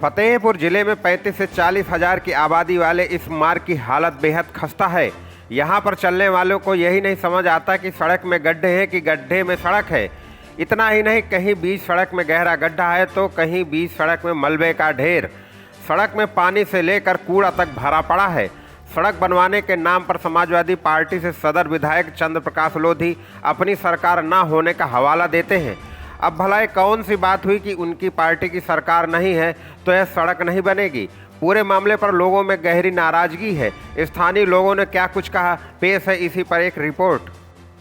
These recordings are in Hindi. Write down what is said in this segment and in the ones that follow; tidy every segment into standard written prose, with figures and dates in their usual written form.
फतेहपुर जिले में 35 से 40 हजार की आबादी वाले इस मार्ग की हालत बेहद खस्ता है। यहाँ पर चलने वालों को यही नहीं समझ आता कि सड़क में गड्ढे हैं कि गड्ढे में सड़क है। इतना ही नहीं, कहीं बीच सड़क में गहरा गड्ढा है तो कहीं बीच सड़क में मलबे का ढेर। सड़क में पानी से लेकर कूड़ा तक भरा पड़ा है। सड़क बनवाने के नाम पर समाजवादी पार्टी से सदर विधायक चंद्र प्रकाश लोधी अपनी सरकार न होने का हवाला देते हैं। अब भला कौन सी बात हुई कि उनकी पार्टी की सरकार नहीं है तो यह सड़क नहीं बनेगी। पूरे मामले पर लोगों में गहरी नाराजगी है। स्थानीय लोगों ने क्या कुछ कहा, पेश है इसी पर एक रिपोर्ट।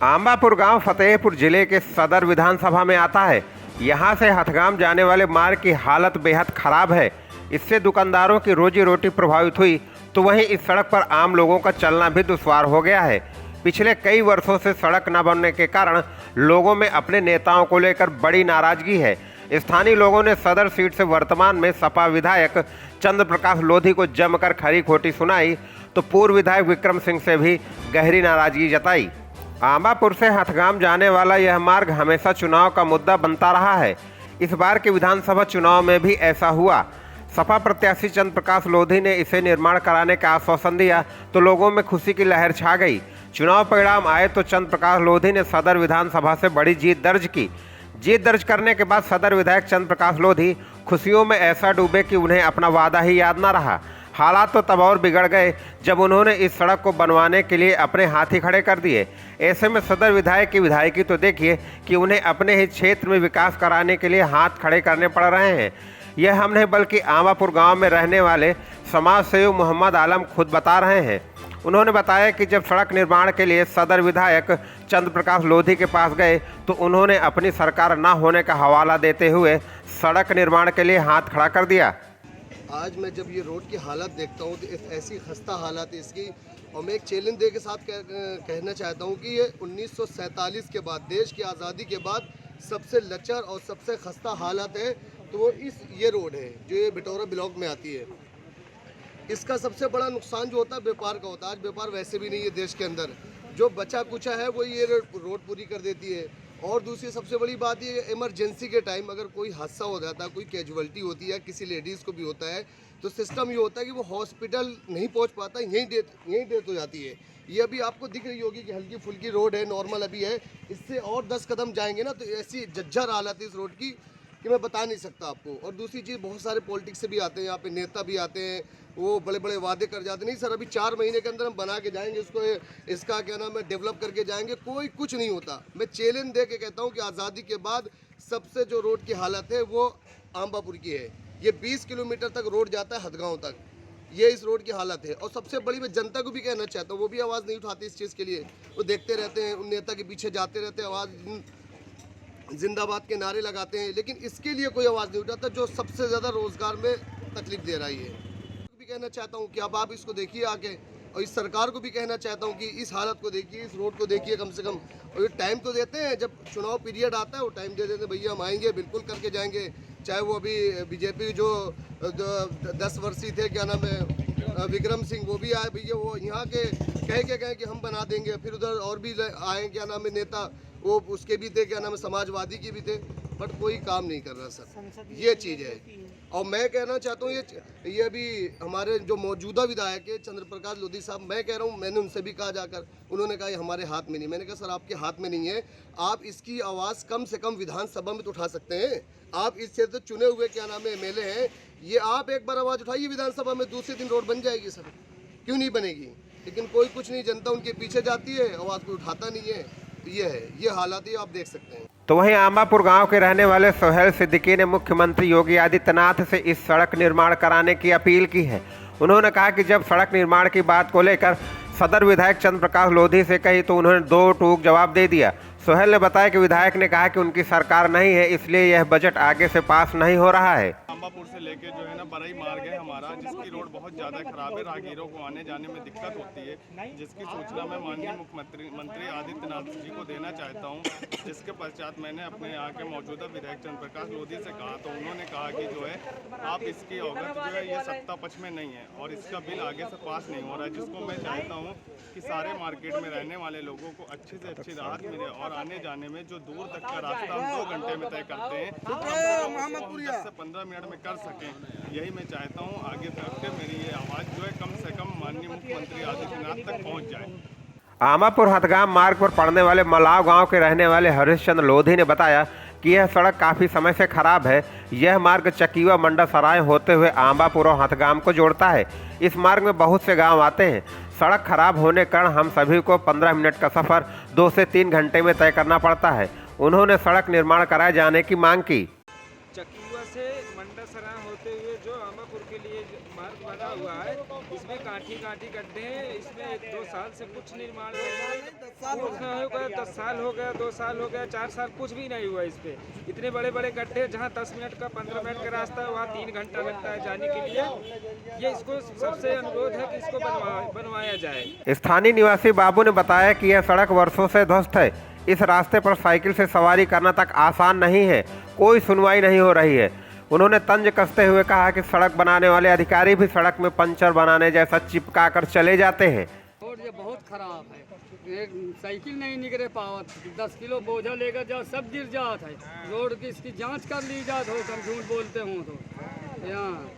आंबापुर गांव फतेहपुर जिले के सदर विधानसभा में आता है। यहां से हथगाम जाने वाले मार्ग की हालत बेहद खराब है। इससे दुकानदारों की रोजी रोटी प्रभावित हुई तो वहीं इस सड़क पर आम लोगों का चलना भी दुश्वार हो गया है। पिछले कई वर्षों से सड़क न बनने के कारण लोगों में अपने नेताओं को लेकर बड़ी नाराजगी है। स्थानीय लोगों ने सदर सीट से वर्तमान में सपा विधायक चंद्र प्रकाश लोधी को जमकर खरी खोटी सुनाई तो पूर्व विधायक विक्रम सिंह से भी गहरी नाराजगी जताई। आंबापुर से हथगाम जाने वाला यह मार्ग हमेशा चुनाव का मुद्दा बनता रहा है। इस बार के विधानसभा चुनाव में भी ऐसा हुआ। सपा प्रत्याशी चंद्र प्रकाश लोधी ने इसे निर्माण कराने का आश्वासन दिया तो लोगों में खुशी की लहर छा गई। चुनाव परिणाम आए तो चंद्र प्रकाश लोधी ने सदर विधानसभा से बड़ी जीत दर्ज की। जीत दर्ज करने के बाद सदर विधायक चंद्र प्रकाश लोधी खुशियों में ऐसा डूबे कि उन्हें अपना वादा ही याद न रहा। हालात तो तब और बिगड़ गए जब उन्होंने इस सड़क को बनवाने के लिए अपने हाथी खड़े कर दिए। ऐसे में सदर विधायक की विधायकी तो देखिए कि उन्हें अपने ही क्षेत्र में विकास कराने के लिए हाथ खड़े करने पड़ रहे हैं। यह हम नहीं बल्कि आंबापुर गांव में रहने वाले समाज सेवी मोहम्मद आलम खुद बता रहे हैं। उन्होंने बताया कि जब सड़क निर्माण के लिए सदर विधायक चंद्र प्रकाश लोधी के पास गए तो उन्होंने अपनी सरकार न होने का हवाला देते हुए सड़क निर्माण के लिए हाथ खड़ा कर दिया। आज मैं जब ये रोड की हालत देखता हूँ तो ऐसी खस्ता हालत है इसकी, और मैं एक चैलेंज दे के साथ कहना चाहता हूँ कि ये 1947 के बाद, देश की आज़ादी के बाद सबसे लचर और सबसे खस्ता हालत है तो वो ये रोड है जो ये बिटौरा ब्लॉक में आती है। इसका सबसे बड़ा नुकसान जो होता है व्यापार का होता है। आज व्यापार वैसे भी नहीं है देश के अंदर, जो बचा कुचा है वो ये रोड पूरी कर देती है। और दूसरी सबसे बड़ी बात ये, इमरजेंसी के टाइम अगर कोई हादसा हो जाता है, कोई कैजुअलिटी होती है, किसी लेडीज़ को भी होता है तो सिस्टम ये होता है कि वो हॉस्पिटल नहीं पहुंच पाता, यहीं डेथ हो जाती है। ये अभी आपको दिख रही होगी कि हल्की फुल्की रोड है, नॉर्मल अभी है। इससे और 10 कदम जाएंगे ना तो ऐसी जज्जर हालत है इस रोड की कि मैं बता नहीं सकता आपको। और दूसरी चीज़, बहुत सारे पॉलिटिक्स से भी आते हैं यहाँ पे, नेता भी आते हैं, वो बड़े बड़े वादे कर जाते हैं। नहीं सर, अभी 4 महीने के अंदर हम बना के जाएंगे इसको, इसका क्या नाम है, डेवलप करके जाएंगे। कोई कुछ नहीं होता। मैं चैलेंज दे के कहता हूँ कि आज़ादी के बाद सबसे जो रोड की हालत है वो आंबापुर की है। ये 20 किलोमीटर तक रोड जाता है हथगांव तक, ये इस रोड की हालत है। और सबसे बड़ी मैं जनता को भी कहना चाहता हूँ, वो भी आवाज़ नहीं उठाती इस चीज़ के लिए। वो देखते रहते हैं, उन नेता के पीछे जाते रहते हैं, आवाज़ जिंदाबाद के नारे लगाते हैं, लेकिन इसके लिए कोई आवाज़ नहीं उठाता जो सबसे ज़्यादा रोज़गार में तकलीफ दे रही है। भी कहना चाहता हूँ कि अब आप इसको देखिए आके, और इस सरकार को भी कहना चाहता हूँ कि इस हालत को देखिए, इस रोड को देखिए कम से कम। और ये टाइम तो देते हैं, जब चुनाव पीरियड आता है वो टाइम दे देते हैं, भैया हम आएंगे, बिल्कुल करके जाएंगे। चाहे वो अभी बीजेपी जो 10 वर्षीय थे, क्या नाम है, विक्रम सिंह, वो भी आए भैया, वो यहाँ के कह के गए कि हम बना देंगे। फिर उधर और भी आए, क्या नाम है, नेता, वो उसके भी थे, क्या नाम है, समाजवादी के भी थे, बट कोई काम नहीं कर रहा सर। ये चीज़ है। और मैं कहना चाहता हूँ ये अभी हमारे जो मौजूदा विधायक है चंद्र प्रकाश लोधी साहब, मैं कह रहा हूँ, मैंने उनसे भी कहा जाकर, उन्होंने कहा ये हमारे हाथ में नहीं। मैंने कहा सर आपके हाथ में नहीं है, आप इसकी आवाज़ कम से कम विधानसभा में तो उठा सकते हैं। आप इस क्षेत्र से चुने हुए, क्या नाम है, MLA हैं, ये आप एक बार आवाज़ उठाइए विधानसभा में, दूसरे दिन रोड बन जाएगी सर, क्यों नहीं बनेगी। लेकिन कोई कुछ नहीं, जनता उनके पीछे जाती है, आवाज़ कोई उठाता नहीं है। ये है, ये हालात ही आप देख सकते हैं। तो वहीं आंबापुर गांव के रहने वाले सोहेल सिद्दीकी ने मुख्यमंत्री योगी आदित्यनाथ से इस सड़क निर्माण कराने की अपील की है। उन्होंने कहा कि जब सड़क निर्माण की बात को लेकर सदर विधायक चंद्र प्रकाश लोधी से कही तो उन्होंने 2 टूक जवाब दे दिया। सोहेल ने बताया कि विधायक ने कहा कि उनकी सरकार नहीं है, इसलिए यह बजट आगे से पास नहीं हो रहा है। आंबापुर से लेके जो है ना बरई मार्ग है हमारा, जिसकी रोड बहुत ज़्यादा खराब है, राहगीरों को आने जाने में दिक्कत होती है, जिसकी सूचना मैं माननीय मुख्यमंत्री आदित्यनाथ जी को देना चाहता हूं। जिसके पश्चात मैंने अपने यहाँ के मौजूदा विधायक चंद्र प्रकाश लोधी से कहा तो उन्होंने कहा कि जो है आप इसकी अवगत जो है ये सत्ता पक्ष में नहीं है और इसका बिल आगे से पास नहीं हो रहा है, जिसको मैं चाहता हूँ कि सारे मार्केट में रहने वाले लोगों को अच्छी से अच्छी राहत मिले। और आने जाने में जो दूर तक का रास्ता हम 2 घंटे में तय करते हैं, 10 से 15 मिनट में कर सकें, यही मैं चाहता हूँ। आगे तक के मेरी ये आवाज़ जो है कम से कम माननीय मुख्यमंत्री आदित्यनाथ तक पहुँच जाए। आमापुर हथगाम मार्ग पर पड़ने वाले मलाव गांव के रहने वाले हरिश्चंद्र लोधी ने बताया कि यह सड़क काफ़ी समय से खराब है। यह मार्ग चकीवा मंडा सराय होते हुए आंबापुर और हथगाम को जोड़ता है। इस मार्ग में बहुत से गांव आते हैं। सड़क खराब होने के कारण हम सभी को 15 मिनट का सफ़र 2 से 3 घंटे में तय करना पड़ता है। उन्होंने सड़क निर्माण कराए जाने की मांग की। चकीवा से मंडा सराय होते हुए जो आंबापुर के लिए मार्ग बना हुआ है, इसमें काठी गड्ढे हैं। इसमें 1-2 साल से कुछ निर्माण नहीं हुआ। 10 साल हो गया, 2 साल हो गया, 4 साल कुछ भी नहीं हुआ। इस पे इतने बड़े बड़े गड्ढे, जहाँ 10 मिनट का 15 मिनट का रास्ता है, वहाँ 3 घंटा लगता है जाने के लिए। ये इसको सबसे अनुरोध है कि इसको बनवाया जाए। स्थानीय निवासी बाबू ने बताया कि यह सड़क वर्षों से ध्वस्त है। इस रास्ते पर साइकिल से सवारी करना तक आसान नहीं है। कोई सुनवाई नहीं हो रही है। उन्होंने तंज कसते हुए कहा कि सड़क बनाने वाले अधिकारी भी सड़क में पंचर बनाने जैसा चिपका कर चले जाते हैं। रोड ये बहुत खराब है। एक साइकिल नहीं निकले पावत, 10 किलो बोझा लेकर जाओ सब गिर जात है। रोड की इसकी जांच कर ली जात हो, कम झूठ बोलते हो तो यहाँ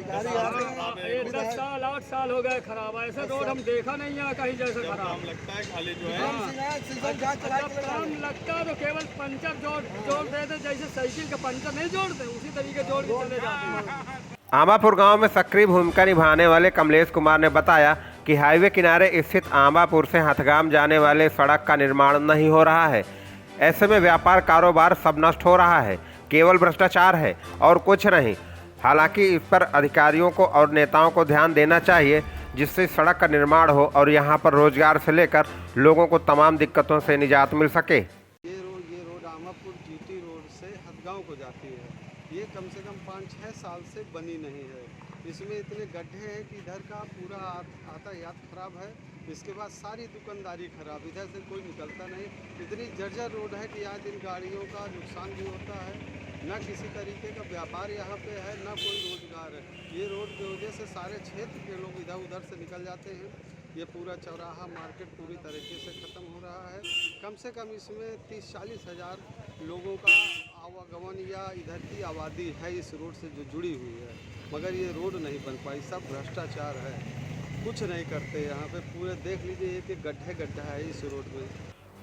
10 साल 8 साल हो गए खराब। ऐसा रोड हम देखा नहीं है कहीं जैसे खराब लगता है खाली जो है काम लगता है तो केवल पंचर जोड़ देते, जैसे साइकिल का पंचर नहीं जोड़ते उसी तरीके जोड़ के चले जाते हैं। आंबापुर गांव में सक्रिय भूमिका निभाने वाले कमलेश कुमार ने बताया कि हाईवे किनारे स्थित आंबापुर से हथगाम जाने वाले सड़क का निर्माण नहीं हो रहा है। ऐसे में व्यापार कारोबार सब नष्ट हो रहा है। केवल भ्रष्टाचार है और कुछ नहीं। हालांकि इस पर अधिकारियों को और नेताओं को ध्यान देना चाहिए, जिससे सड़क का निर्माण हो और यहां पर रोजगार से लेकर लोगों को तमाम दिक्कतों से निजात मिल सके। ये रोड आमापुर जीटी रोड से हथगांव को जाती है। ये कम से कम 5-6 साल से बनी नहीं है। इसमें इतने गड्ढे हैं कि इधर का पूरा यातायात खराब है। इसके बाद सारी दुकानदारी खराब, इधर से कोई निकलता नहीं। इतनी जर्जर रोड है कि आए दिन गाड़ियों का नुकसान भी होता है। न किसी तरीके का व्यापार यहाँ पे है, न कोई रोजगार है। ये रोड की वजह से सारे क्षेत्र के लोग इधर उधर से निकल जाते हैं। ये पूरा चौराहा मार्केट पूरी तरीके से ख़त्म हो रहा है। कम से कम इसमें 30-40 हज़ार लोगों का आवागमन या इधर की आबादी है इस रोड से जो जुड़ी हुई है, मगर ये रोड नहीं बन पाई। सब भ्रष्टाचार है, कुछ नहीं करते यहाँ पे। पूरे देख लीजिए एक गड्ढा है इस रोड में।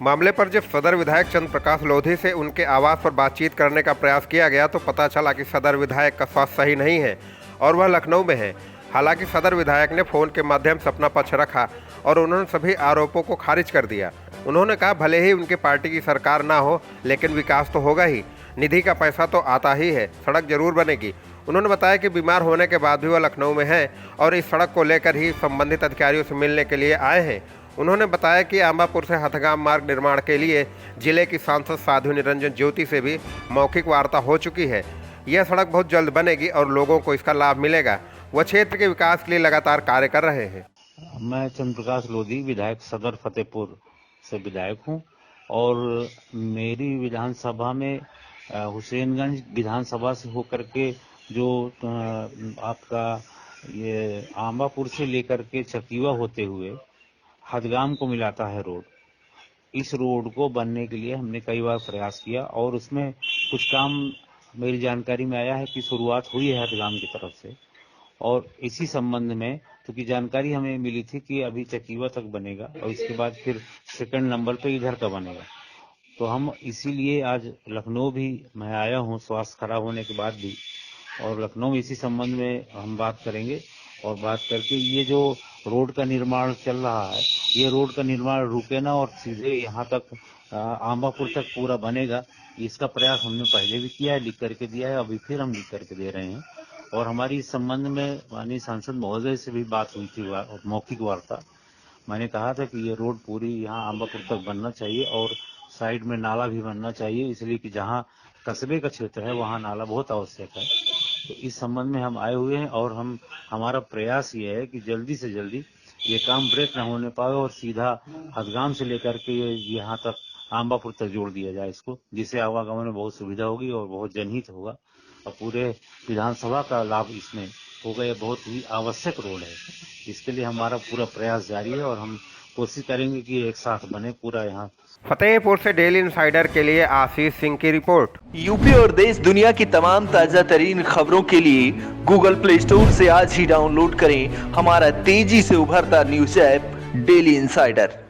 मामले पर जब सदर विधायक चंद्र प्रकाश लोधी से उनके आवास पर बातचीत करने का प्रयास किया गया तो पता चला कि सदर विधायक का स्वास्थ्य सही नहीं है और वह लखनऊ में है। हालांकि सदर विधायक ने फ़ोन के माध्यम से अपना पक्ष रखा और उन्होंने सभी आरोपों को खारिज कर दिया। उन्होंने कहा भले ही उनके पार्टी की सरकार ना हो, लेकिन विकास तो होगा ही। निधि का पैसा तो आता ही है, सड़क जरूर बनेगी। उन्होंने बताया कि बीमार होने के बाद भी वह लखनऊ में हैं और इस सड़क को लेकर ही संबंधित अधिकारियों से मिलने के लिए आए हैं। उन्होंने बताया कि आंबापुर से हथगाम मार्ग निर्माण के लिए जिले की सांसद साध्वी निरंजन ज्योति से भी मौखिक वार्ता हो चुकी है। यह सड़क बहुत जल्द बनेगी और लोगों को इसका लाभ मिलेगा। वह क्षेत्र के विकास के लिए लगातार कार्य कर रहे हैं। मैं चंद्र प्रकाश लोधी, विधायक सदर फतेहपुर से विधायक हूं और मेरी विधानसभा में हुसैनगंज विधानसभा से होकर के जो आपका ये आंबापुर से लेकर के चकीवा होते हुए हथगाम को मिलाता है रोड, इस रोड को बनने के लिए हमने कई बार प्रयास किया और उसमें कुछ काम मेरी जानकारी में आया है कि शुरुआत हुई है हथगाम की तरफ से। और इसी संबंध में क्योंकि जानकारी हमें मिली थी कि अभी चकीवा तक बनेगा और इसके बाद फिर सेकंड नंबर पे इधर का बनेगा, तो हम इसीलिए आज लखनऊ भी मैं आया हूँ स्वास्थ्य खराब होने के बाद भी, और लखनऊ में इसी संबंध में हम बात करेंगे और बात करके ये जो रोड का निर्माण चल रहा है, ये रोड का निर्माण रुके ना और सीधे यहाँ तक आंबापुर तक पूरा बनेगा। इसका प्रयास हमने पहले भी किया है, लिख करके दिया है, अभी फिर हम लिख करके दे रहे हैं। और हमारी इस संबंध में माननीय सांसद महोदय से भी बात हुई थी, मौखिक वार्ता। मैंने कहा था कि ये रोड पूरी यहाँ आंबापुर तक बनना चाहिए और साइड में नाला भी बनना चाहिए, इसलिए कि जहाँ कस्बे का क्षेत्र है वहाँ नाला बहुत आवश्यक है। तो इस संबंध में हम आए हुए हैं और हमारा प्रयास ये है कि जल्दी से जल्दी ये काम ब्रेक न होने पाए और सीधा हथगाम से लेकर के यहाँ तक आंबापुर तक जोड़ दिया जाए इसको, जिससे आवागमन में बहुत सुविधा होगी और बहुत जनहित होगा और पूरे विधानसभा का लाभ इसमें होगा। ये बहुत ही आवश्यक रोड है, इसके लिए हमारा पूरा प्रयास जारी है और हम कोशिश करेंगे कि एक साथ बने पूरा यहाँ फतेहपुर से डेली इंसाइडर के लिए आशीष सिंह की रिपोर्ट। यूपी और देश दुनिया की तमाम ताजा तरीन खबरों के लिए गूगल प्ले स्टोर से आज ही डाउनलोड करें हमारा तेजी से उभरता न्यूज ऐप डेली इंसाइडर।